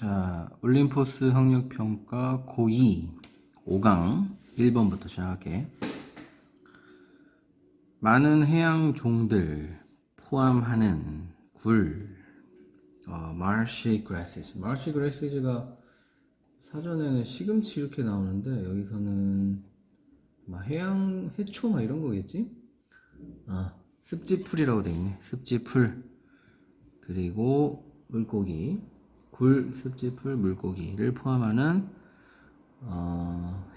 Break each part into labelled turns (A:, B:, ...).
A: 자, 올림포스 학력평가 고2 5강 1번부터 시작할게. 많은 해양 종들 포함하는 굴, marshy grasses. marshy grasses가 사전에는 시금치 이렇게 나오는데 여기서는 해양 해초 이런 거겠지? 습지풀이라고 돼 있네. 습지풀. 그리고 물고기. 굴, 습지풀, 물고기를 포함하는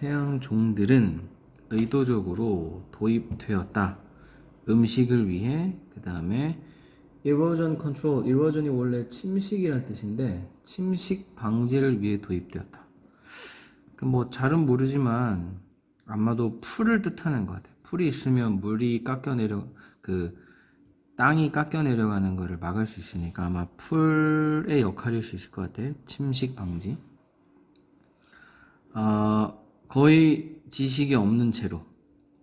A: 해양 종들은 의도적으로 도입되었다. 음식을 위해. 그 다음에 erosion control. erosion이 원래 침식이란 뜻인데 침식 방지를 위해 도입되었다. 뭐 잘은 모르지만 아마도 풀을 뜻하는 것 같아. 풀이 있으면 물이 땅이 깎여 내려가는 것을 막을 수 있으니까 아마 풀의 역할일 수 있을 것 같아. 침식 방지. 거의 지식이 없는 채로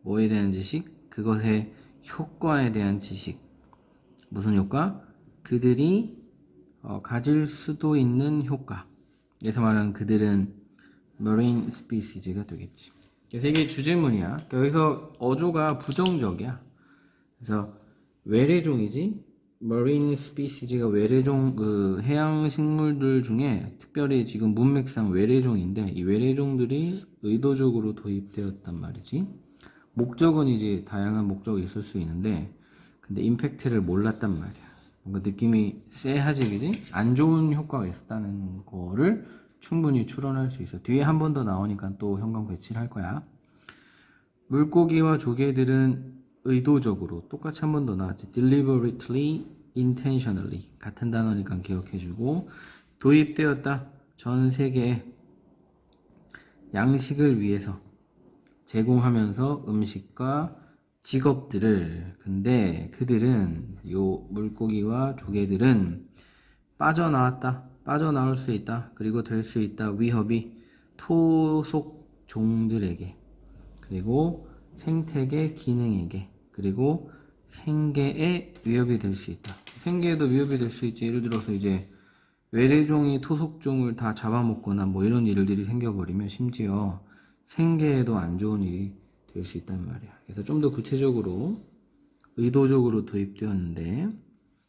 A: 뭐에 대한 지식? 그것의 효과에 대한 지식. 무슨 효과? 그들이 가질 수도 있는 효과. 여기서 말하는 그들은 marine species가 되겠지. 그래서 이게 주제문이야. 그러니까 여기서 어조가 부정적이야. 그래서 외래종이지. marine species가 외래종, 해양 식물들 중에 특별히 지금 문맥상 외래종인데 이 외래종들이 의도적으로 도입되었단 말이지. 목적은 이제 다양한 목적이 있을 수 있는데 근데 임팩트를 몰랐단 말이야. 뭔가 느낌이 쎄하지, 그지? 안 좋은 효과가 있었다는 거를 충분히 추론할 수 있어. 뒤에 한 번 더 나오니까 또 형광 배치를 할 거야. 물고기와 조개들은 의도적으로, 똑같이 한 번 더 나왔지. deliberately, intentionally. 같은 단어니까 기억해주고, 도입되었다. 전 세계에 양식을 위해서 제공하면서 음식과 직업들을. 근데 그들은, 요 물고기와 조개들은 빠져나왔다. 빠져나올 수 있다. 그리고 될 수 있다. 위협이 토속 종들에게. 그리고 생태계 기능에게. 그리고 생계에 위협이 될 수 있다. 생계에도 위협이 될 수 있지. 예를 들어서 이제 외래종이 토속종을 다 잡아먹거나 뭐 이런 일들이 생겨버리면 심지어 생계에도 안 좋은 일이 될 수 있단 말이야. 그래서 좀 더 구체적으로 의도적으로 도입되었는데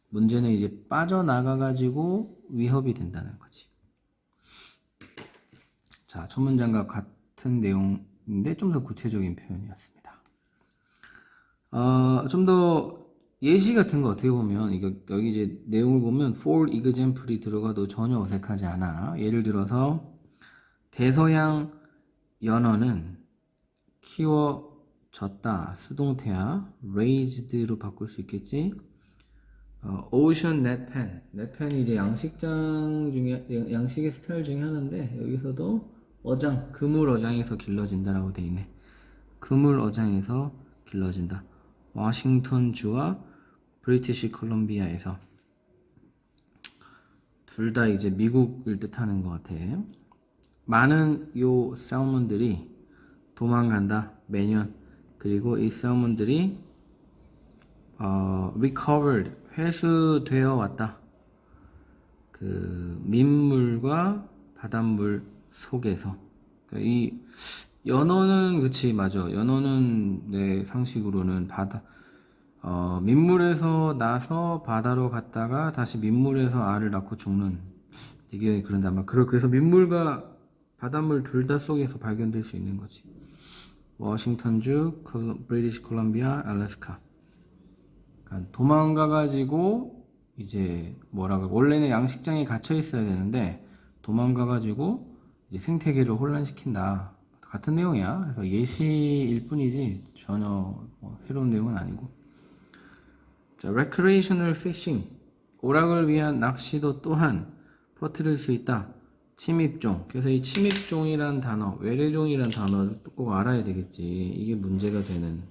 A: 문제는 이제 빠져나가가지고 위협이 된다는 거지. 자, 첫 문장과 같은 내용인데 좀 더 구체적인 표현이었습니다. 좀 더 예시 같은 거 어떻게 보면 여기 이제 내용을 보면 for example이 들어가도 전혀 어색하지 않아. 예를 들어서 대서양 연어는 키워졌다. 수동태야. raised로 바꿀 수 있겠지. ocean net pen. net pen이 이제 양식의 스타일 중에 하나인데 여기서도 어장, 그물 어장에서 길러진다라고 돼 있네. 그물 어장에서 길러진다. 워싱턴주와 브리티시 콜롬비아에서. 둘 다 이제 미국을 뜻하는 것 같아. 많은 요 살몬들이 도망간다. 매년. 그리고 이 살몬들이 recovered, 회수되어 왔다. 그 민물과 바닷물 속에서. 이 연어는 그치, 맞아. 연어는 내 상식으로는 민물에서 나서 바다로 갔다가 다시 민물에서 알을 낳고 죽는, 되게 그런데 아마 그래서 민물과 바닷물 둘 다 속에서 발견될 수 있는 거지. 워싱턴주, 브리티시 콜롬비아, 알래스카. 그러니까 도망가가지고 이제 원래는 양식장에 갇혀 있어야 되는데 도망가가지고 이제 생태계를 혼란시킨다. 같은 내용이야. 그래서 예시일 뿐이지 전혀 새로운 내용은 아니고. 자, recreational fishing. 오락을 위한 낚시도 또한 퍼뜨릴 수 있다. 침입종. 그래서 이 침입종이란 단어, 외래종이란 단어를 꼭 알아야 되겠지. 이게 문제가 되는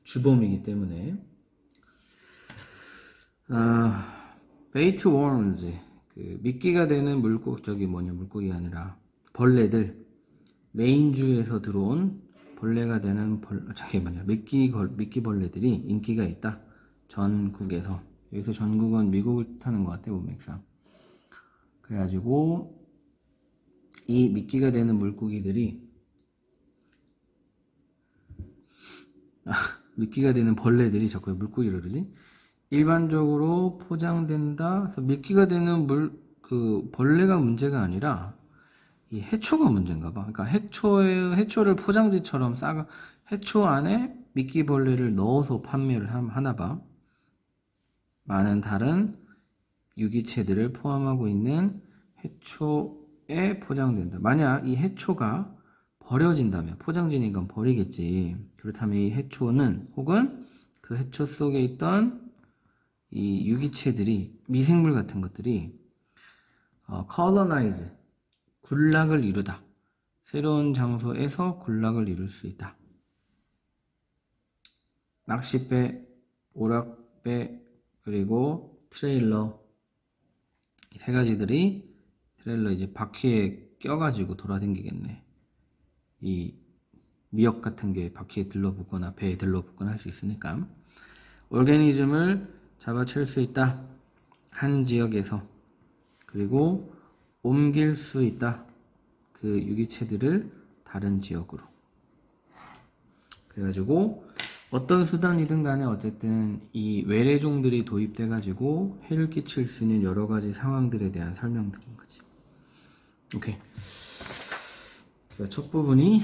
A: 주범이기 때문에. 베이트 worms. 미끼가 되는 물고기가 아니라 벌레들. 메인주에서 들어온 벌레가 되는 미끼 벌레들이 인기가 있다. 전국에서. 여기서 전국은 미국을 뜻하는 것 같아, 문맥상. 그래가지고 이 미끼가 되는 물고기들이 미끼가 되는 벌레들이 자꾸 물고기를 그러지? 일반적으로 포장된다. 그래서 미끼가 되는 그 벌레가 문제가 아니라 이 해초가 문제인가 봐. 그러니까 해초를 포장지처럼 해초 안에 미끼벌레를 넣어서 판매를 하나 봐. 많은 다른 유기체들을 포함하고 있는 해초에 포장된다. 만약 이 해초가 버려진다면, 포장지니까 버리겠지. 그렇다면 이 해초는 혹은 그 해초 속에 있던 이 유기체들이, 미생물 같은 것들이 colonize, 군락을 이루다. 새로운 장소에서 군락을 이룰 수 있다. 낚싯배, 오락배, 그리고 트레일러, 이 세 가지들이 트레일러 이제 바퀴에 껴가지고 돌아다니겠네. 이 미역 같은 게 바퀴에 들러붙거나 배에 들러붙거나 할 수 있으니까. 오르가니즘을 잡아챌 수 있다. 한 지역에서. 그리고 옮길 수 있다. 그 유기체들을 다른 지역으로. 그래가지고 어떤 수단이든 간에 어쨌든 이 외래종들이 도입돼 가지고 해를 끼칠 수 있는 여러 가지 상황들에 대한 설명들인 거지. 오케이. 첫 부분이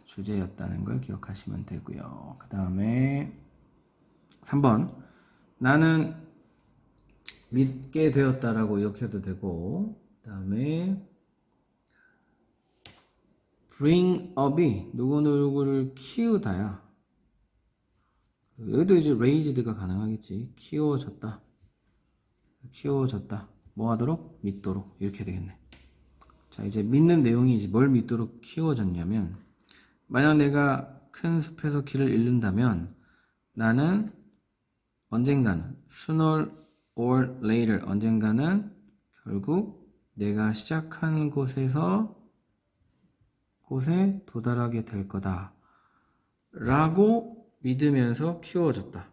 A: 주제였다는 걸 기억하시면 되고요. 그 다음에 3번. 나는 믿게 되었다라고 기억해도 되고, 그 다음에 bring up이 누구누구를 키우다야. 여기도 이제 raised가 가능하겠지. 키워졌다. 뭐 하도록? 믿도록. 이렇게 되겠네. 자, 이제 믿는 내용이 이제 뭘 믿도록 키워졌냐면, 만약 내가 큰 숲에서 길을 잃는다면, 나는 언젠가는, sooner or later, 언젠가는 결국 내가 시작한 곳에 도달하게 될 거다. 라고 믿으면서 키워졌다.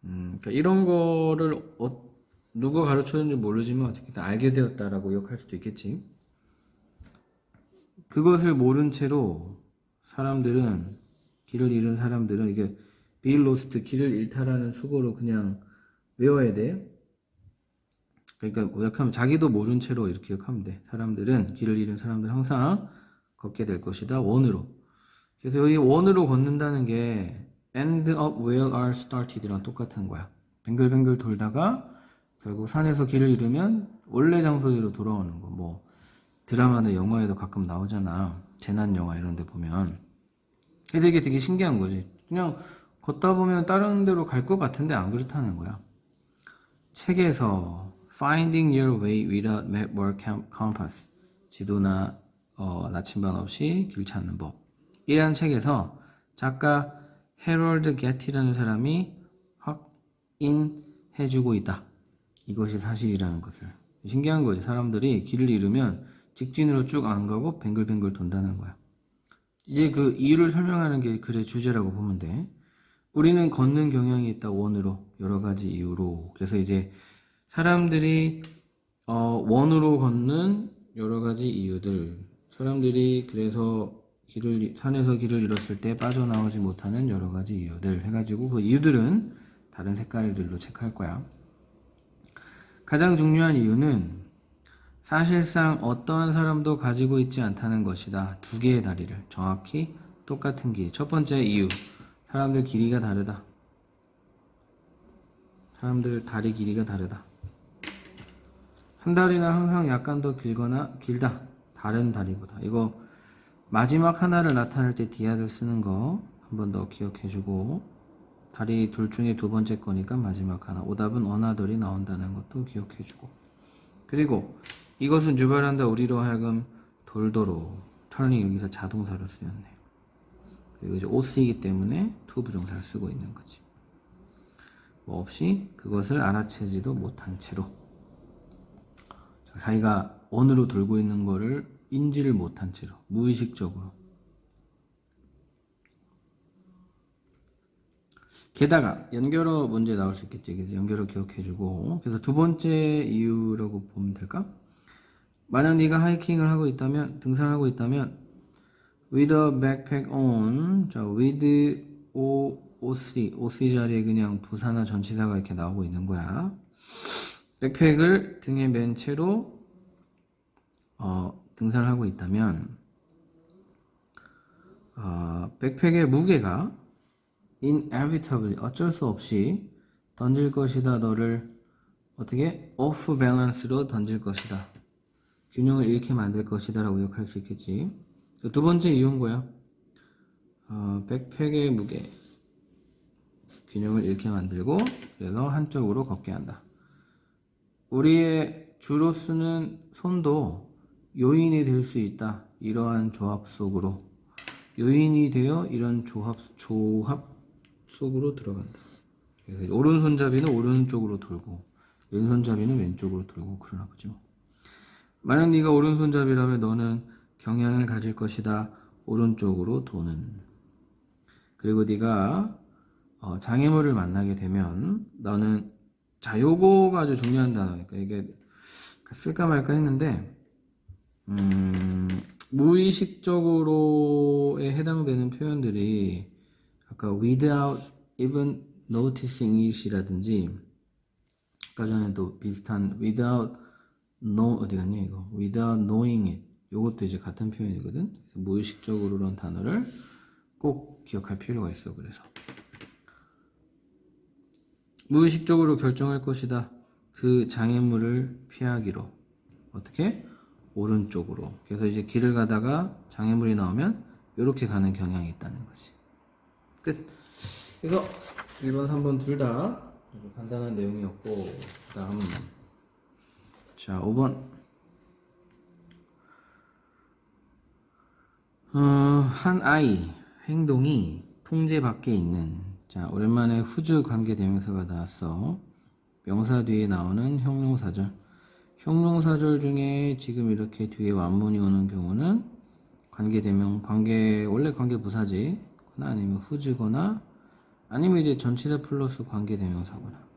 A: 그러니까 이런 거를 누가 가르쳐줬는지 모르지만 어쨌든 알게 되었다라고 기억할 수도 있겠지. 그것을 모른 채로 길을 잃은 사람들은 이게 be lost, 길을 잃다라는 수고로 그냥 외워야 돼. 그러니까 요약하면 자기도 모른 채로 이렇게 기억하면 돼. 길을 잃은 사람들은 항상 걷게 될 것이다. 원으로. 그래서 여기 원으로 걷는다는 게 end up where are started랑 똑같은 거야. 뱅글뱅글 돌다가 결국 산에서 길을 잃으면 원래 장소로 돌아오는 거. 뭐 드라마나 영화에도 가끔 나오잖아. 재난 영화 이런 데 보면. 그래서 이게 되게 신기한 거지. 그냥 걷다 보면 다른 데로 갈 것 같은데 안 그렇다는 거야. 책에서 Finding Your Way Without Map or Compass, 지도나 나침반 없이 길 찾는 법, 이라는 책에서 작가 해럴드 게티라는 사람이 확인해주고 있다. 이것이 사실이라는 것을. 신기한 거지. 사람들이 길을 잃으면 직진으로 쭉 안 가고 뱅글뱅글 돈다는 거야. 이제 그 이유를 설명하는 게 글의 주제라고 보면 돼. 우리는 걷는 경향이 있다. 원으로. 여러 가지 이유로. 그래서 이제 사람들이 원으로 걷는 여러 가지 이유들. 사람들이 그래서 산에서 길을 잃었을 때 빠져나오지 못하는 여러 가지 이유들 해가지고 그 이유들은 다른 색깔들로 체크할 거야. 가장 중요한 이유는 사실상 어떠한 사람도 가지고 있지 않다는 것이다. 두 개의 다리를 정확히 똑같은 길. 첫 번째 이유, 사람들 길이가 다르다. 사람들 다리 길이가 다르다. 한 다리는 항상 약간 더 길다. 다른 다리보다. 이거 마지막 하나를 나타낼 때 디아들 쓰는 거 한 번 더 기억해주고, 다리 둘 중에 두 번째 거니까 마지막 하나. 오답은 어나더리 나온다는 것도 기억해주고. 그리고 이것은 유발한다. 우리로 하여금 돌도록. turning 여기서 자동사로 쓰였네. 그리고 이제 OC이기 때문에 to 부정사를 쓰고 있는 거지. 뭐 없이 그것을 알아채지도 못한 채로. 자기가 원으로 돌고 있는 거를 인지를 못한 채로, 무의식적으로. 게다가 연결어 문제 나올 수 있겠지. 그래서 연결어 기억해주고. 그래서 두 번째 이유라고 보면 될까? 만약 네가 하이킹을 하고 있다면, 등산하고 있다면, with a backpack on, 자, with OC 자리에 그냥 부사나 전치사가 이렇게 나오고 있는 거야. 백팩을 등에 맨 채로 등산을 하고 있다면, 백팩의 무게가 inevitably 어쩔 수 없이 던질 것이다. 너를 어떻게 off balance로 던질 것이다. 균형을 잃게 만들 것이다 라고 기억할 수 있겠지. 두 번째 이유는 뭐야? 백팩의 무게 균형을 잃게 만들고 그래서 한쪽으로 걷게 한다. 우리의 주로 쓰는 손도 요인이 될 수 있다. 이러한 조합 속으로 요인이 되어 이런 조합 속으로 들어간다. 그래서 오른손잡이는 오른쪽으로 돌고 왼손잡이는 왼쪽으로 돌고 그러나 보지 뭐. 만약 네가 오른손잡이라면 너는 경향을 가질 것이다. 오른쪽으로 도는. 그리고 네가 장애물을 만나게 되면 너는 자 요거가 아주 중요한 단어니까 이게 쓸까 말까 했는데 무의식적으로에 해당되는 표현들이 아까 without even noticing it이라든지 아까 전에도 비슷한 without 어디 갔냐 이거 without knowing it 요것도 이제 같은 표현이거든. 그래서 무의식적으로라는 단어를 꼭 기억할 필요가 있어. 그래서 무의식적으로 결정할 것이다. 그 장애물을 피하기로 어떻게? 오른쪽으로. 그래서 이제 길을 가다가 장애물이 나오면 이렇게 가는 경향이 있다는 거지. 끝. 그래서 1번, 3번 둘 다 간단한 내용이었고 그 다음 자 5번 한 아이 행동이 통제 밖에 있는 자 오랜만에 후즈 관계대명사가 나왔어. 명사 뒤에 나오는 형용사절 형용사절 중에 지금 이렇게 뒤에 완문이 오는 경우는 원래 관계부사지 아니면 후즈거나 아니면 이제 전치사 플러스 관계대명사거나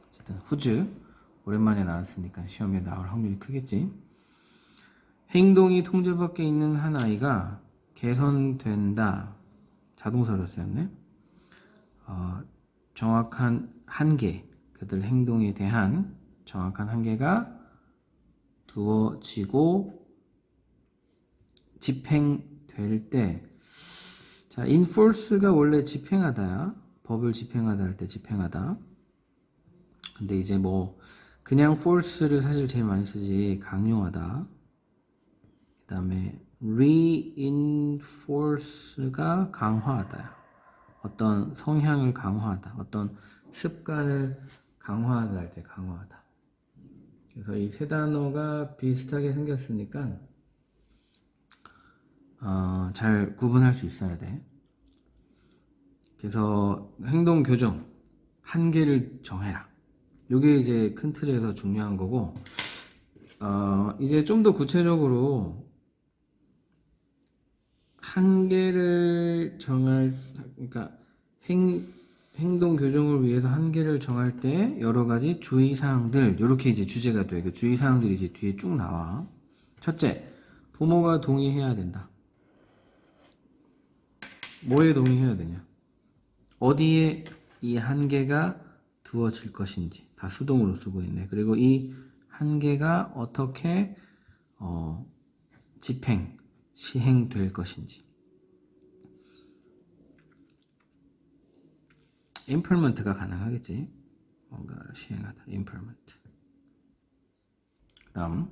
A: 어쨌든 후즈 오랜만에 나왔으니까 시험에 나올 확률이 크겠지. 행동이 통제 밖에 있는 한 아이가 개선된다. 자동사로 쓰였네. 정확한 한계, 그들 행동에 대한 정확한 한계가 두어지고 집행될 때, 자, enforce가 원래 집행하다야. 법을 집행하다 할 때 집행하다. 근데 이제 뭐 그냥 force를 사실 제일 많이 쓰지 강요하다. 그 다음에 reinforce가 강화하다. 어떤 성향을 강화하다. 어떤 습관을 강화하다 할 때 강화하다. 그래서 이 세 단어가 비슷하게 생겼으니까 잘 구분할 수 있어야 돼. 그래서 행동 교정 한계를 정해라. 이게 이제 큰 틀에서 중요한 거고 이제 좀 더 구체적으로 한계를 정할 그러니까 행동 교정을 위해서 한계를 정할 때 여러 가지 주의사항들 이렇게 이제 주제가 돼. 그 주의사항들이 이제 뒤에 쭉 나와. 첫째, 부모가 동의해야 된다. 뭐에 동의해야 되냐? 어디에 이 한계가 두어질 것인지 다 수동으로 쓰고 있네. 그리고 이 한계가 어떻게 시행될 것인지. implement가 가능하겠지. 뭔가를 시행하다. implement. 그 다음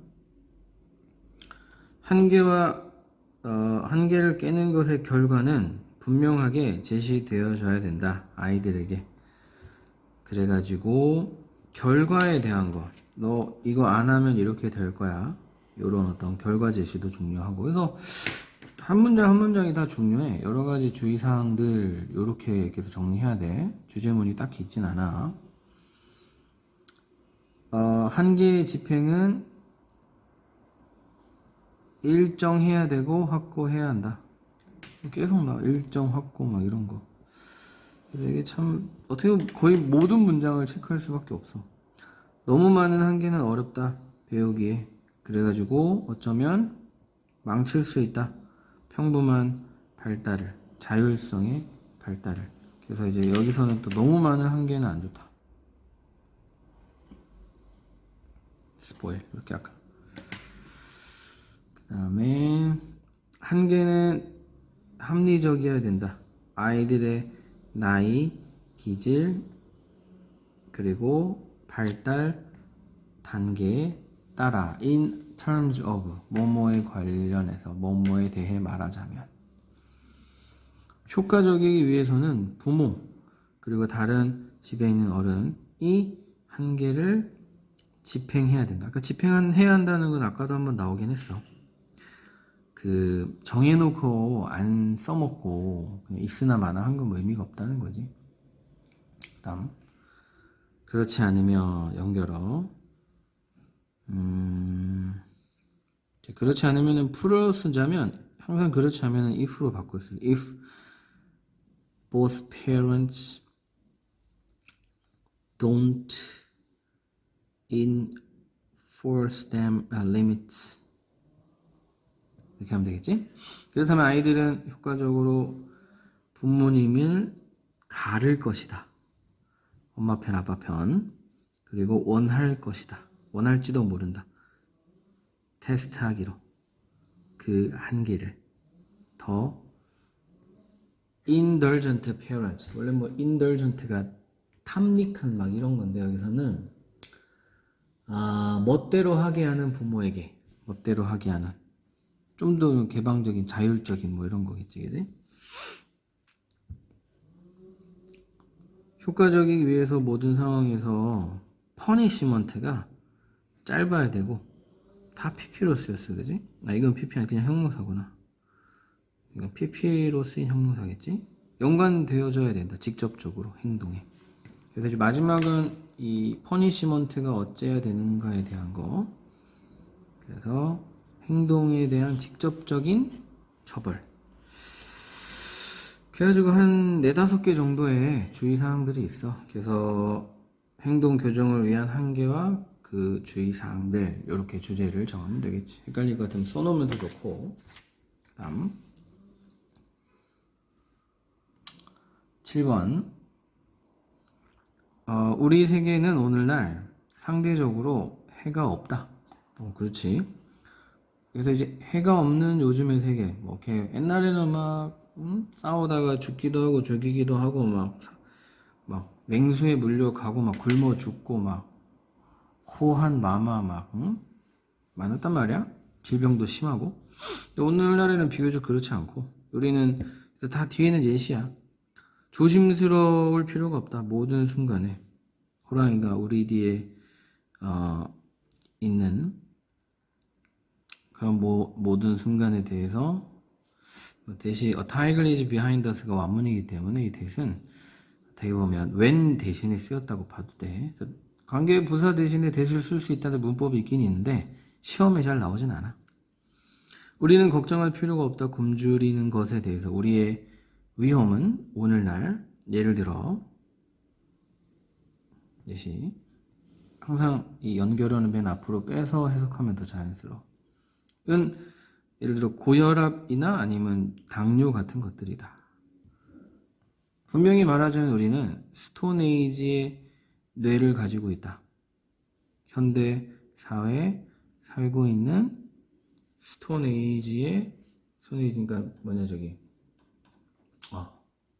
A: 한계를 깨는 것의 결과는 분명하게 제시되어져야 된다. 아이들에게. 그래가지고 결과에 대한 거. 너 이거 안 하면 이렇게 될 거야. 이런 어떤 결과 제시도 중요하고. 그래서 한 문장 한 문장이 다 중요해. 여러 가지 주의사항들 이렇게 계속 정리해야 돼. 주제문이 딱히 있진 않아. 한계의 집행은 일정해야 되고 확고해야 한다. 계속 나와. 일정, 확고 막 이런 거. 그래서 이게 참 어떻게 보면 거의 모든 문장을 체크할 수밖에 없어. 너무 많은 한계는 어렵다 배우기에. 그래가지고 어쩌면 망칠 수 있다. 평범한 발달을, 자율성의 발달을. 그래서 이제 여기서는 또 너무 많은 한계는 안 좋다. 스포일 이렇게 할까. 그 다음에 한계는 합리적이어야 된다. 아이들의 나이, 기질, 그리고 발달 단계에 따라 in terms of 뭐뭐에 관련해서 뭐뭐에 대해 말하자면 효과적이기 위해서는 부모 그리고 다른 집에 있는 어른이 한계를 집행해야 된다. 아까 집행해야 한다는 건 아까도 한번 나오긴 했어. 그 정해놓고 안 써먹고 그냥 있으나 마나 한 건 뭐 의미가 없다는 거지. 다음 그렇지 않으면 연결어. 그렇지 않으면은 풀어 쓰자면 항상 그렇지 않으면 if로 바꿀 수 있어요. If both parents don't enforce them limits 이렇게 하면 되겠지? 그래서 하면 아이들은 효과적으로 부모님을 가를 것이다. 엄마 편, 아빠 편. 그리고 원할 것이다. 원할지도 모른다. 테스트하기로 그 한계를 더 indulgent parents 원래 뭐 indulgent가 탐닉한 막 이런 건데 여기서는 멋대로 하게 하는 부모에게 멋대로 하게 하는 좀 더 개방적인 자율적인 뭐 이런 거겠지 그지? 효과적이기 위해서 모든 상황에서 퍼니시먼트가 짧아야 되고 다 PP로 쓰였어 그지? 이건 PP 아니 그냥 형용사구나. 이건 PP로 쓰인 형용사겠지? 연관되어져야 된다 직접적으로 행동에. 그래서 이제 마지막은 이 퍼니시먼트가 어째야 되는가에 대한 거. 그래서 행동에 대한 직접적인 처벌. 그래가지고 한 4-5개 정도의 주의사항들이 있어. 그래서 행동 교정을 위한 한계와 그 주의사항들 이렇게 주제를 정하면 되겠지. 헷갈릴 것 같으면 써놓으면 더 좋고. 다음 7번 우리 세계는 오늘날 상대적으로 해가 없다. 그렇지. 그래서 이제 해가 없는 요즘의 세계 뭐 이렇게 옛날에는 막 싸우다가 죽기도 하고 죽이기도 하고 막 맹수에 물려가고 막 굶어 죽고 막 호한 마마 막 많았단 말이야. 질병도 심하고. 근데 오늘날에는 비교적 그렇지 않고 우리는 다 뒤에는 예시야. 조심스러울 필요가 없다. 모든 순간에 호랑이가 우리 뒤에 있는 그런 모든 순간에 대해서 대신 a tiger is behind us가 완문이기 때문에 이 대신 어떻게 보면 when 대신에 쓰였다고 봐도 돼. 관계 부사 대신에 대시를 쓸 수 있다는 문법이 있긴 있는데 시험에 잘 나오진 않아. 우리는 걱정할 필요가 없다. 굶주리는 것에 대해서 우리의 위험은 오늘날 예를 들어 예시 항상 이 연결어는 맨 앞으로 빼서 해석하면 더 자연스러워. 은 예를 들어 고혈압이나 아니면 당뇨 같은 것들이다. 분명히 말하자면 우리는 스톤에이지의 뇌를 가지고 있다. 현대 사회에 살고 있는 스톤에이지가 뭐냐 저기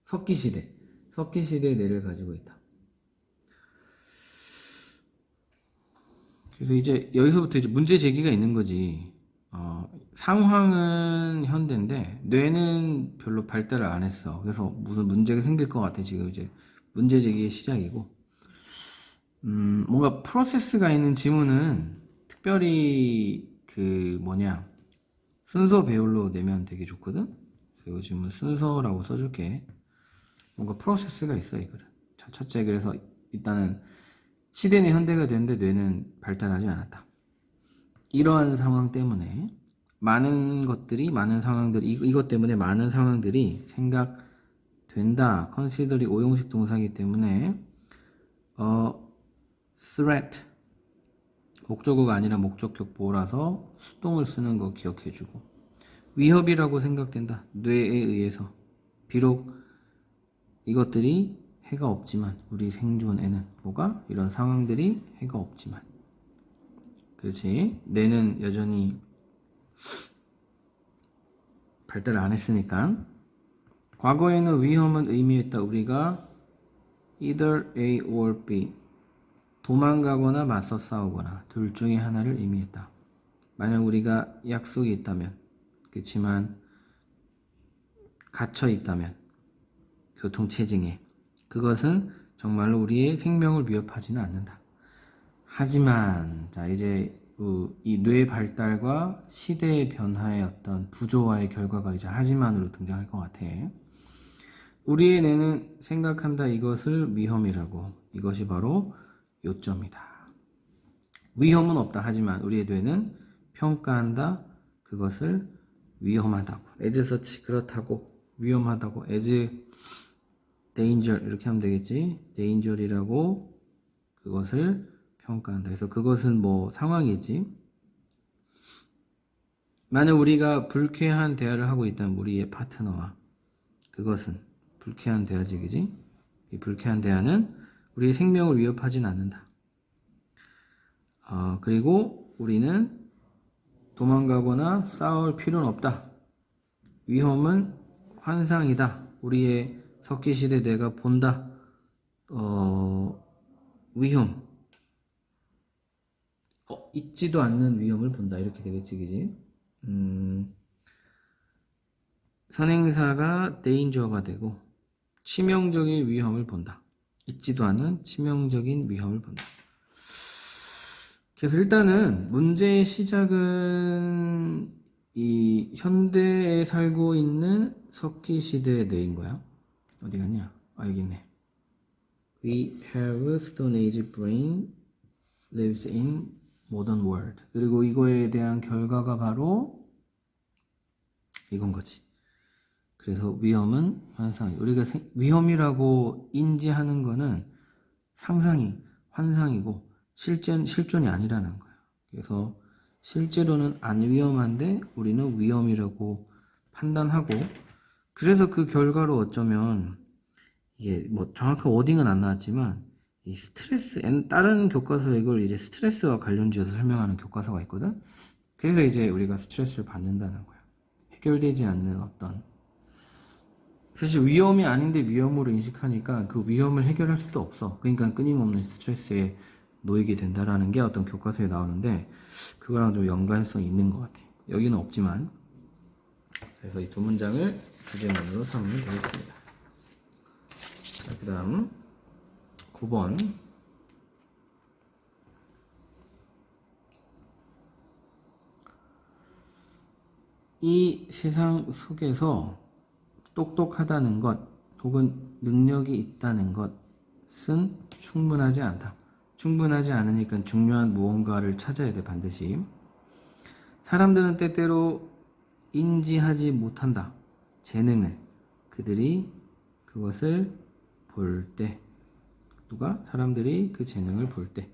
A: 석기시대의 뇌를 가지고 있다. 그래서 이제 여기서부터 이제 문제 제기가 있는 거지. 상황은 현대인데 뇌는 별로 발달을 안 했어. 그래서 무슨 문제가 생길 것 같아. 지금 이제 문제 제기의 시작이고 뭔가 프로세스가 있는 지문은 특별히 그 순서 배열로 내면 되게 좋거든. 그래서 이 질문 순서라고 써줄게. 뭔가 프로세스가 있어 이거를. 자, 첫째 그래서 일단은 시대는 현대가 됐는데 뇌는 발달하지 않았다. 이러한 상황 때문에 많은 상황들이 생각되는 된다. consider이 오형식 동사이기 때문에 threat 목적어가 아니라 목적격 보호라서 수동을 쓰는 거 기억해주고 위협이라고 생각된다. 뇌에 의해서 비록 이것들이 해가 없지만 우리 생존에는 뭐가 이런 상황들이 해가 없지만 그렇지 뇌는 여전히 발달을 안 했으니까 과거에는 위험은 의미했다. 우리가 either A or B 도망가거나 맞서 싸우거나 둘 중에 하나를 의미했다. 만약 우리가 약속이 있다면 그렇지만 갇혀 있다면 교통체증에 그것은 정말로 우리의 생명을 위협하지는 않는다. 하지만 자 이제 이 뇌 발달과 시대의 변화의 어떤 부조화의 결과가 이제 하지만으로 등장할 것 같아. 우리의 뇌는 생각한다. 이것을 위험이라고. 이것이 바로 요점이다. 위험은 없다. 하지만 우리의 뇌는 평가한다. 그것을 위험하다고. as such 그렇다고 위험하다고. as danger 이렇게 하면 되겠지. danger이라고 그것을 평가한다. 그래서 그것은 뭐 상황이지. 만약 우리가 불쾌한 대화를 하고 있다면 우리의 파트너와 그것은 불쾌한 대화직이지. 이 불쾌한 대화는 우리의 생명을 위협하진 않는다. 그리고 우리는 도망가거나 싸울 필요는 없다. 위험은 환상이다. 우리의 석기시대 내가 본다. 위험. 있지도 않는 위험을 본다. 이렇게 되겠지, 그지? 선행사가 danger가 되고 치명적인 위험을 본다. 있지도 않은 치명적인 위험을 본다. 그래서 일단은 문제의 시작은 이 현대에 살고 있는 석기시대의 뇌인 거야. 어디 갔냐? 여기 있네. We have Stone Age brain lives in modern world. 그리고 이거에 대한 결과가 바로 이건 거지. 그래서 위험은 환상. 우리가 위험이라고 인지하는 거는 상상이 환상이고 실존이 아니라는 거야. 그래서 실제로는 안 위험한데 우리는 위험이라고 판단하고 그래서 그 결과로 어쩌면 이게 뭐 정확한 워딩은 안 나왔지만 이 스트레스 다른 교과서에 이걸 이제 스트레스와 관련지어서 설명하는 교과서가 있거든. 그래서 이제 우리가 스트레스를 받는다는 거야. 해결되지 않는 어떤 사실 위험이 아닌데 위험으로 인식하니까 그 위험을 해결할 수도 없어. 그러니까 끊임없는 스트레스에 놓이게 된다라는 게 어떤 교과서에 나오는데 그거랑 좀 연관성이 있는 것 같아. 여기는 없지만 그래서 이 두 문장을 주제문으로 삼으면 되겠습니다. 자, 그 다음 9번 이 세상 속에서 똑똑하다는 것 혹은 능력이 있다는 것은 충분하지 않다. 충분하지 않으니까 중요한 무언가를 찾아야 돼. 반드시. 사람들은 때때로 인지하지 못한다. 재능을. 그들이 그것을 볼 때 누가? 사람들이 그 재능을 볼 때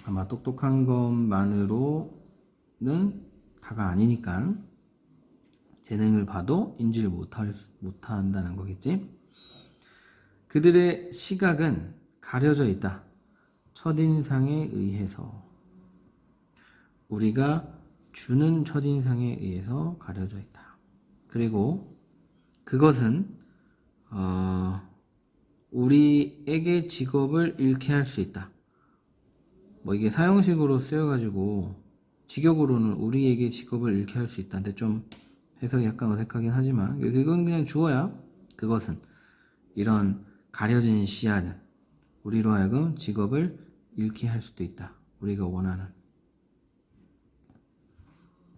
A: 아마 똑똑한 것만으로는 다가 아니니까 재능을 봐도 인지를 못한다는 거겠지. 그들의 시각은 가려져 있다. 첫인상에 의해서 우리가 주는 첫인상에 의해서 가려져 있다. 그리고 그것은 우리에게 직업을 잃게 할 수 있다. 뭐 이게 사형식으로 쓰여가지고 직역으로는 우리에게 직업을 잃게 할 수 있다. 근데 좀 해석이 약간 어색하긴 하지만 이건 그냥 주어야. 그것은 이런 가려진 시야는 우리로 하여금 직업을 잃게 할 수도 있다. 우리가 원하는.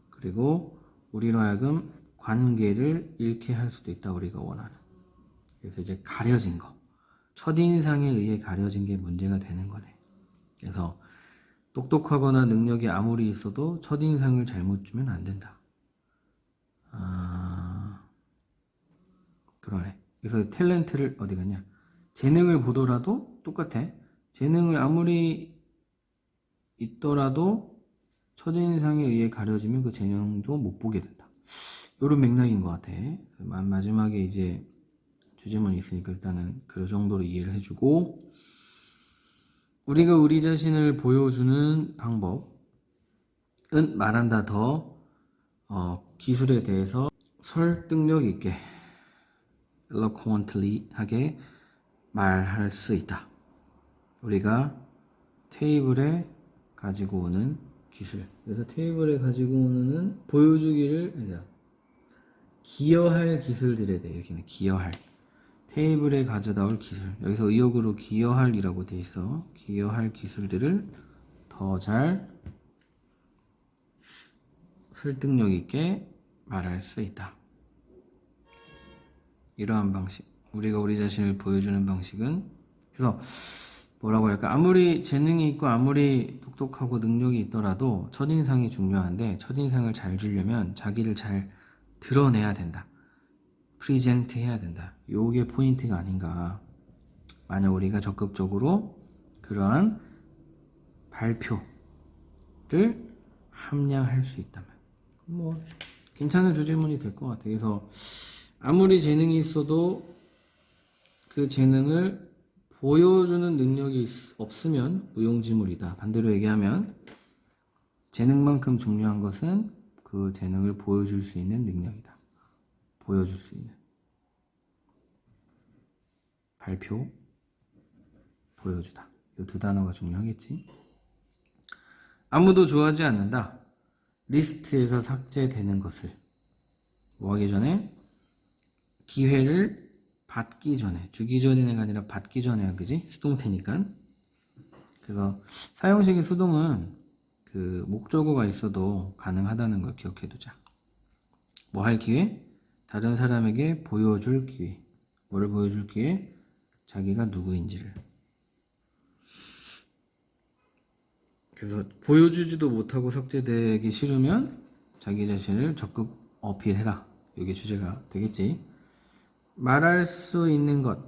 A: 그리고 우리로 하여금 관계를 잃게 할 수도 있다. 우리가 원하는. 그래서 이제 가려진 거. 첫인상에 의해 가려진 게 문제가 되는 거네. 그래서 똑똑하거나 능력이 아무리 있어도 첫인상을 잘못 주면 안 된다. 그래서 탤런트를 어디 갔냐? 재능을 보더라도 똑같아. 재능을 아무리 있더라도 첫인상에 의해 가려지면 그 재능도 못 보게 된다. 이런 맥락인 것 같아. 마지막에 이제 주제문이 있으니까 일단은 그 정도로 이해를 해주고, 우리가 우리 자신을 보여주는 방법은 말한다 더 기술에 대해서 설득력 있게 eloquently 하게 말할 수 있다. 우리가 테이블에 가지고 오는 기술. 그래서 테이블에 가지고 오는 보여주기를 기여할 기술들에 대해 이렇게 기여할. 테이블에 가져다 올 기술. 여기서 의역으로 기여할이라고 돼 있어. 기여할 기술들을 더 잘 설득력 있게 말할 수 있다. 이러한 방식. 우리가 우리 자신을 보여주는 방식은, 그래서 뭐라고 할까? 아무리 재능이 있고 아무리 똑똑하고 능력이 있더라도 첫인상이 중요한데, 첫인상을 잘 주려면 자기를 잘 드러내야 된다. 프리젠트 해야 된다. 요게 포인트가 아닌가. 만약 우리가 적극적으로 그러한 발표를 함량할 수 있다면 뭐 괜찮은 주제문이 될 것 같아. 그래서 아무리 재능이 있어도 그 재능을 보여주는 능력이 없으면 무용지물이다. 반대로 얘기하면 재능만큼 중요한 것은 그 재능을 보여줄 수 있는 능력이다. 보여줄 수 있는 발표, 보여주다. 이 두 단어가 중요하겠지. 아무도 좋아하지 않는다. 리스트에서 삭제되는 것을 뭐 하기 전에? 기회를 받기 전에, 주기 전에가 아니라 받기 전에야, 그지? 수동태니까. 그래서 사형식의 수동은 그 목적어가 있어도 가능하다는 걸 기억해두자. 뭐 할 기회? 다른 사람에게 보여줄 기회. 뭐를 보여줄 기회? 자기가 누구인지를. 그래서 보여주지도 못하고 삭제되기 싫으면 자기 자신을 적극 어필해라. 이게 주제가 되겠지. 말할 수 있는 것,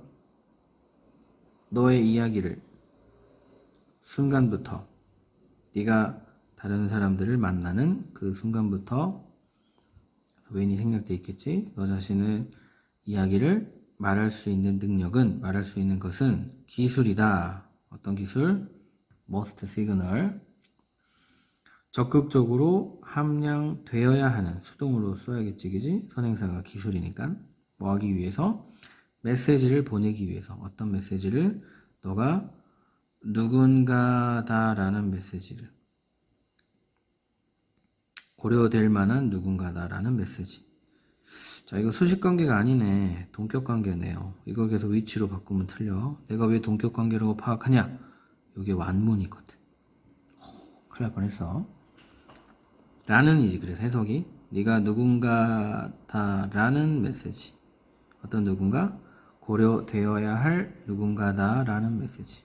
A: 너의 이야기를 순간부터, 네가 다른 사람들을 만나는 그 순간부터 웬이 생략돼 있겠지. 너 자신의 이야기를 말할 수 있는 능력은, 말할 수 있는 것은 기술이다. 어떤 기술? must signal. 적극적으로 함량되어야 하는, 수동으로 써야겠지, 그지? 선행사가 기술이니까. 뭐 하기 위해서? 메시지를 보내기 위해서. 어떤 메시지를? 너가 누군가다라는 메시지를. 고려될 만한 누군가다라는 메시지. 자, 이거 수식관계가 아니네. 동격관계네요. 이걸 계속 위치로 바꾸면 틀려. 내가 왜 동격관계라고 파악하냐? 이게 완문이거든. 큰일 날 뻔했어. 라는이지. 그래서 해석이 네가 누군가다라는 메시지. 어떤 누군가? 고려되어야 할 누군가다라는 메시지.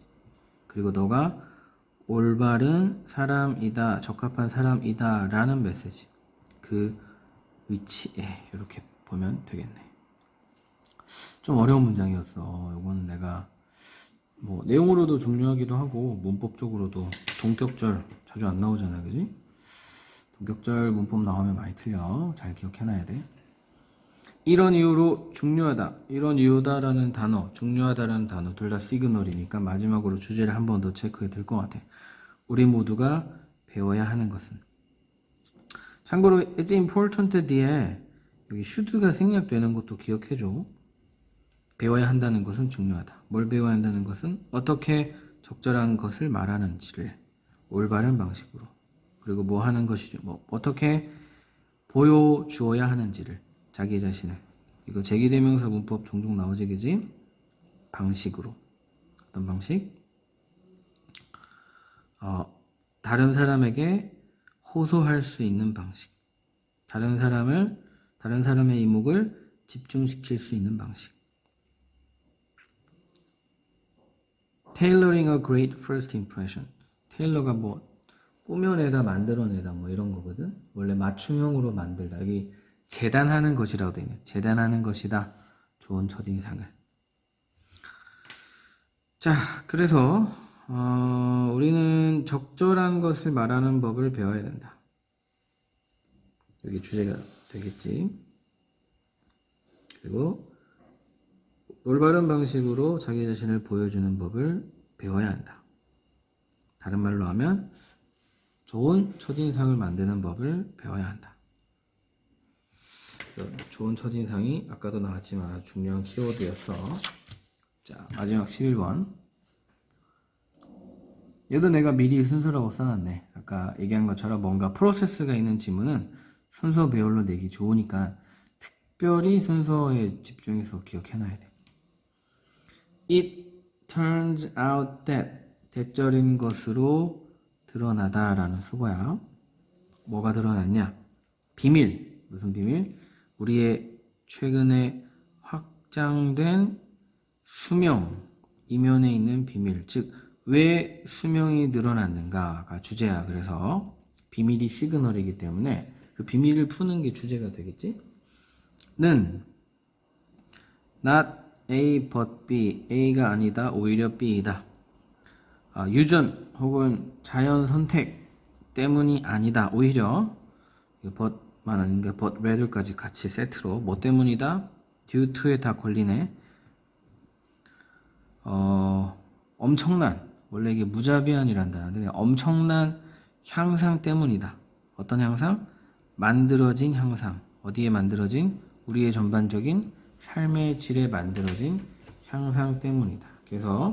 A: 그리고 너가 올바른 사람이다, 적합한 사람이다 라는 메시지. 그 위치에 이렇게 보면 되겠네. 좀 어려운 문장이었어. 이건 내가 뭐 내용으로도 중요하기도 하고 문법적으로도. 동격절 자주 안 나오잖아, 그지? 동격절 문법 나오면 많이 틀려. 잘 기억해놔야 돼. 이런 이유로 중요하다, 이런 이유다라는 단어, 중요하다라는 단어 둘 다 시그널이니까 마지막으로 주제를 한 번 더 체크해야 될 것 같아. 우리 모두가 배워야 하는 것은. 참고로 it's important 뒤에 여기 should가 생략되는 것도 기억해줘. 배워야 한다는 것은 중요하다. 뭘 배워야 한다는 것은 어떻게 적절한 것을 말하는지를 올바른 방식으로. 그리고 뭐 하는 것이죠. 뭐 어떻게 보여주어야 하는지를, 자기 자신을. 이거 제기대명사 문법 종종 나오지, 그지? 방식으로. 어떤 방식? 다른 사람에게 호소할 수 있는 방식. 다른 사람의 이목을 집중시킬 수 있는 방식. Tailoring a great first impression. 테일러가 뭐 꾸며내다, 만들어내다 뭐 이런 거거든. 원래 맞춤형으로 만들다. 여기 재단하는 것이라고 되어 있네. 재단하는 것이다. 좋은 첫인상을. 자, 그래서 우리는 적절한 것을 말하는 법을 배워야 된다. 여기 주제가 되겠지. 그리고 올바른 방식으로 자기 자신을 보여주는 법을 배워야 한다. 다른 말로 하면 좋은 첫인상을 만드는 법을 배워야 한다. 좋은 첫인상이 아까도 나왔지만 아주 중요한 키워드였어. 자, 마지막 11번. 얘도 내가 미리 순서라고 써놨네. 아까 얘기한 것처럼 뭔가 프로세스가 있는 지문은 순서 배열로 내기 좋으니까 특별히 순서에 집중해서 기억해놔야 돼. It turns out that 대절인 것으로 드러나다 라는 수거야. 뭐가 드러났냐? 비밀. 무슨 비밀? 우리의 최근에 확장된 수명 이면에 있는 비밀. 즉 왜 수명이 늘어났는가가 주제야. 그래서 비밀이 시그널이기 때문에 그 비밀을 푸는 게 주제가 되겠지? 는 not A but B. A가 아니다. 오히려 B이다. 유전 혹은 자연 선택 때문이 아니다. 오히려 but만 아닌가 but rather까지 같이 세트로 뭐 때문이다? due to에 다 걸리네. 엄청난, 원래 이게 무자비한이란다는데 엄청난 향상 때문이다. 어떤 향상? 만들어진 향상. 어디에 만들어진? 우리의 전반적인 삶의 질에 만들어진 향상 때문이다. 그래서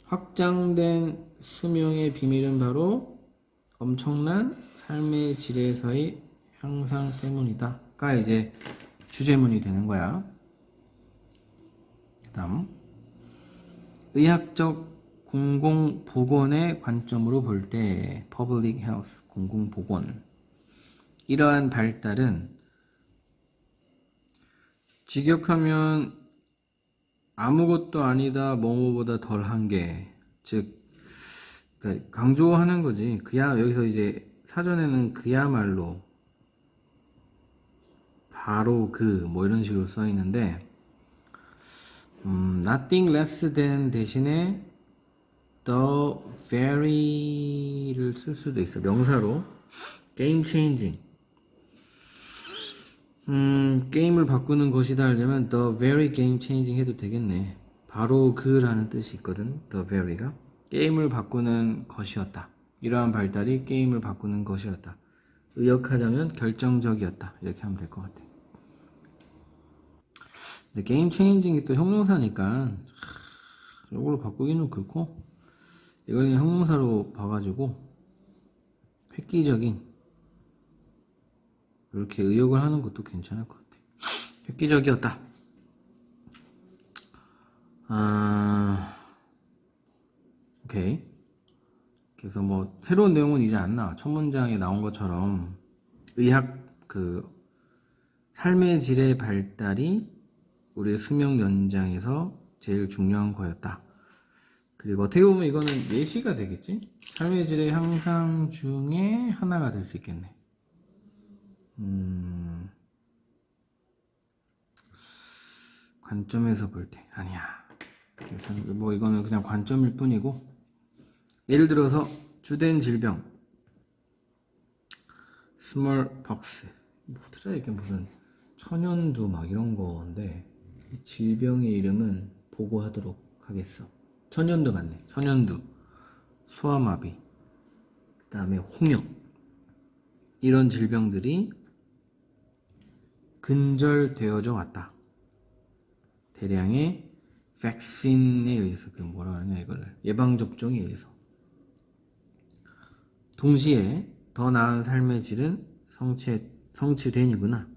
A: 확장된 수명의 비밀은 바로 엄청난 삶의 질에서의 향상 때문이다.가 이제 주제문이 되는 거야. 그 다음 의학적 공공보건의 관점으로 볼 때 Public Health, 공공보건 이러한 발달은 직역하면 아무것도 아니다 뭐뭐보다 덜한 게, 즉 그러니까 강조하는 거지. 여기서 이제 사전에는 그야말로 바로 뭐 이런 식으로 써 있는데 nothing less than 대신에 the very를 쓸 수도 있어. 명사로 game changing. 게임을 바꾸는 것이다 하려면 the very game changing 해도 되겠네. 바로 그라는 뜻이 있거든. the very가 게임을 바꾸는 것이었다. 이러한 발달이 게임을 바꾸는 것이었다. 의역하자면 결정적이었다. 이렇게 하면 될 것 같아. 근데 게임 체인징이 또 형용사니까 이걸로 바꾸기는 그렇고, 이거는 형용사로 봐가지고 획기적인 이렇게 의역을 하는 것도 괜찮을 것 같아. 획기적이었다. 오케이. 그래서 뭐 새로운 내용은 이제 안 나와. 첫 문장에 나온 것처럼 의학 삶의 질의 발달이 우리의 수명 연장에서 제일 중요한 거였다. 그리고 어떻게 보면 이거는 예시가 되겠지? 삶의 질의 향상 중에 하나가 될 수 있겠네. 관점에서 볼 때 아니야. 그래서 뭐 이거는 그냥 관점일 뿐이고, 예를 들어서 주된 질병 스몰박스 뭐더라, 이게 무슨 천연두 막 이런 건데 이 질병의 이름은 보고하도록 하겠어. 천연두 맞네. 천연두, 소아마비, 그 다음에 홍역, 이런 질병들이 근절되어져 왔다. 대량의 백신에 의해서, 뭐라 하냐 이거를, 예방접종에 의해서. 동시에 더 나은 삶의 질은 성취된이구나.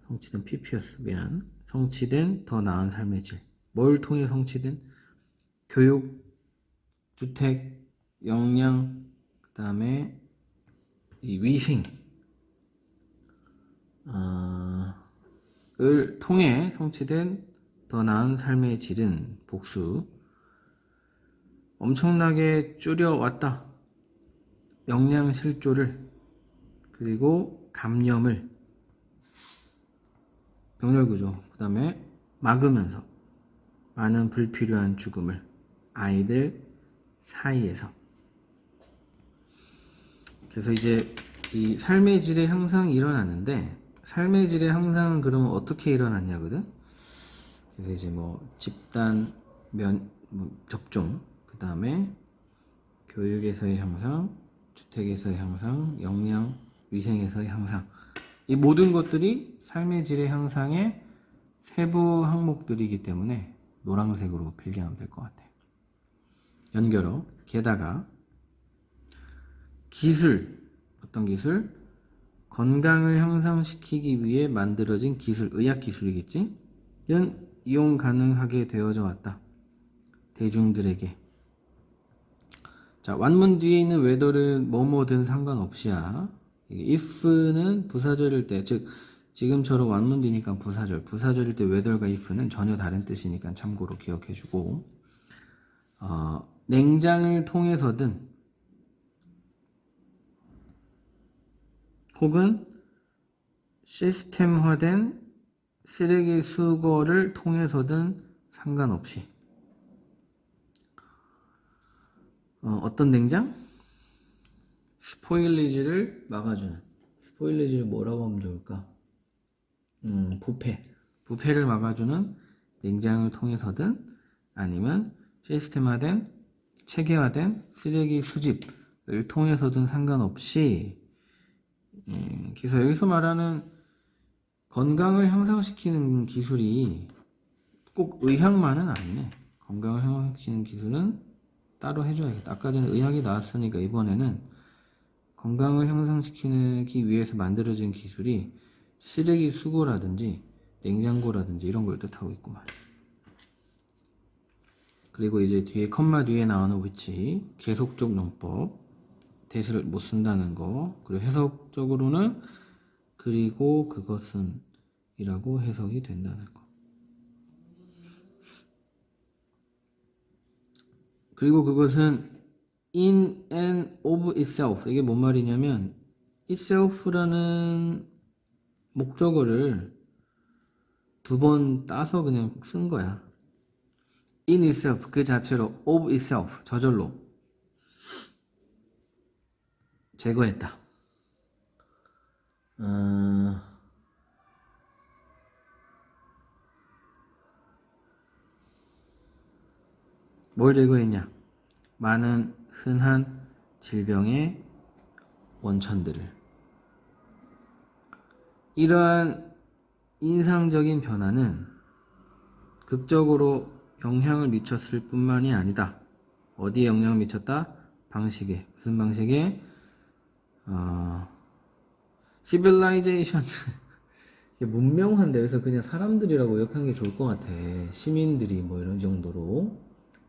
A: 성취된 PP였어. 미안. 성취된 더 나은 삶의 질. 뭘 통해 성취된? 교육, 주택, 영양, 그 다음에 이 위생 을 통해 성취된 더 나은 삶의 질은 복수 엄청나게 줄여왔다. 영양 실조를, 그리고 감염을 병렬 구조. 그 다음에 막으면서 많은 불필요한 죽음을 아이들 사이에서. 그래서 이제 이 삶의 질의 향상이 일어나는데, 삶의 질의 향상은 그러면 어떻게 일어났냐거든. 그래서 이제 뭐 집단 접종, 그 다음에 교육에서의 향상, 주택에서의 향상, 영양 위생에서의 향상, 이 모든 것들이 삶의 질의 향상의 세부 항목들이기 때문에 노란색으로 필기하면 될 것 같아요. 연결어. 게다가 기술, 어떤 기술? 건강을 향상시키기 위해 만들어진 기술, 의학기술이겠지? 는 이용 가능하게 되어져 왔다. 대중들에게. 자, 완문 뒤에 있는 whether는 뭐뭐든 상관없이야. if는 부사절일 때, 즉 지금처럼 완문 뒤니까 부사절일 때 whether과 if는 전혀 다른 뜻이니까 참고로 기억해주고, 냉장을 통해서든 혹은 시스템화된 쓰레기 수거를 통해서든 상관없이. 어떤 냉장? 스포일리지를 막아주는. 스포일리지를 뭐라고 하면 좋을까? 부패를 막아주는 냉장을 통해서든 아니면 시스템화된 체계화된 쓰레기 수집을 통해서든 상관없이. 그래서 여기서 말하는 건강을 향상시키는 기술이 꼭 의학만은 아니네. 건강을 향상시키는 기술은 따로 해줘야겠다. 아까 전에 의학이 나왔으니까 이번에는 건강을 향상시키기 위해서 만들어진 기술이 쓰레기 수거라든지 냉장고라든지 이런 걸 뜻하고 있구만. 그리고 이제 뒤에 컴마 뒤에 나오는 위치, 계속적 용법, 대시를 못 쓴다는 거, 그리고 해석적으로는 그리고 그것은 이라고 해석이 된다는 거. 그리고 그것은 in and of itself. 이게 뭔 말이냐면 itself라는 목적어를 두 번 따서 그냥 쓴 거야. in itself, 그 자체로, of itself, 저절로 제거했다. 뭘 제거했냐? 많은 흔한 질병의 원천들을. 이러한 인상적인 변화는 극적으로 영향을 미쳤을 뿐만이 아니다. 어디에 영향을 미쳤다? 방식에. 무슨 방식에? civilization. 문명한데, 그래서 그냥 사람들이라고 욕한 게 좋을 것 같아. 시민들이 뭐 이런 정도로.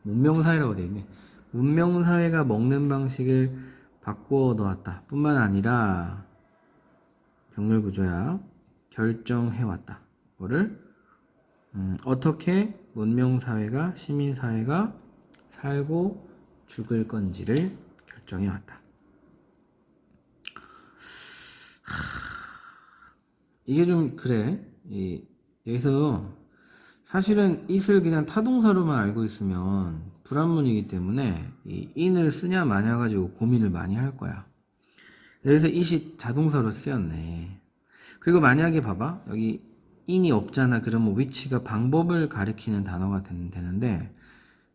A: 문명사회라고 돼 있네. 문명사회가 먹는 방식을 바꾸어 놓았다. 뿐만 아니라 병렬구조야. 결정해왔다. 뭐를? 어떻게 문명사회가, 시민사회가 살고 죽을 건지를 결정해왔다. 이게 좀 그래. 여기서 사실은 it을 그냥 타동사로만 알고 있으면 불합문이기 때문에 이 in을 쓰냐 마냐 가지고 고민을 많이 할 거야. 여기서 it이 자동사로 쓰였네. 그리고 만약에 봐봐, 여기 in이 없잖아. 그러면 which가 방법을 가리키는 단어가 되는데,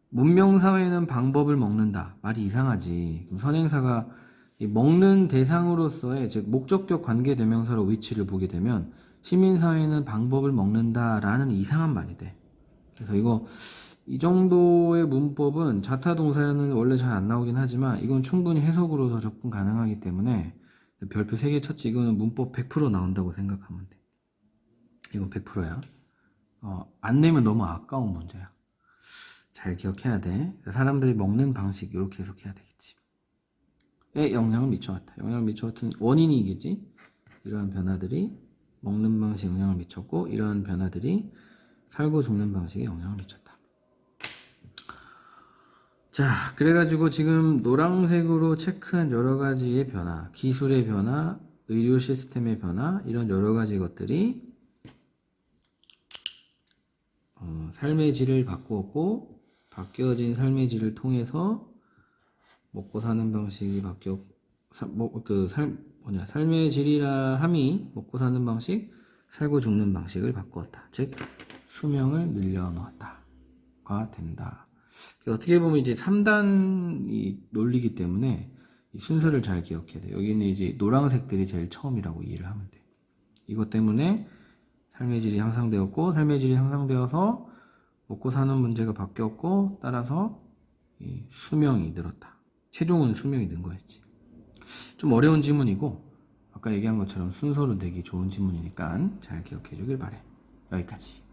A: 문명사회는 방법을 먹는다. 말이 이상하지. 그럼 선행사가 이 먹는 대상으로서의, 즉 목적격 관계대명사로 which를 보게 되면 시민사회는 방법을 먹는다라는 이상한 말이 돼. 그래서 이 정도의 문법은 자타동사는 원래 잘 안 나오긴 하지만 이건 충분히 해석으로서 접근 가능하기 때문에 별표 3개 쳤지. 이거는 문법 100% 나온다고 생각하면 돼. 이건 100%야. 안 내면 너무 아까운 문제야. 잘 기억해야 돼. 사람들이 먹는 방식 이렇게 해석해야 되겠지. 에 영향을 미쳐왔다. 영향을 미쳐왔던 원인이겠지. 이러한 변화들이 먹는 방식에 영향을 미쳤고, 이러한 변화들이 살고 죽는 방식에 영향을 미쳤다. 자, 그래가지고 지금 노란색으로 체크한 여러 가지의 변화, 기술의 변화, 의료 시스템의 변화, 이런 여러 가지 것들이 삶의 질을 바꾸었고 바뀌어진 삶의 질을 통해서 먹고 사는 방식이 삶의 질이라 함이 먹고 사는 방식, 살고 죽는 방식을 바꾸었다. 즉 수명을 늘려놓았다가 된다. 어떻게 보면 이제 3단이 논리기 때문에 이 순서를 잘 기억해야 돼. 여기는 이제 노란색들이 제일 처음이라고 이해를 하면 돼. 이것 때문에 삶의 질이 향상되었고, 삶의 질이 향상되어서 먹고 사는 문제가 바뀌었고, 따라서 이 수명이 늘었다. 최종은 수명이 는 거였지. 좀 어려운 지문이고, 아까 얘기한 것처럼 순서로 내기 좋은 지문이니까 잘 기억해 주길 바래. 여기까지.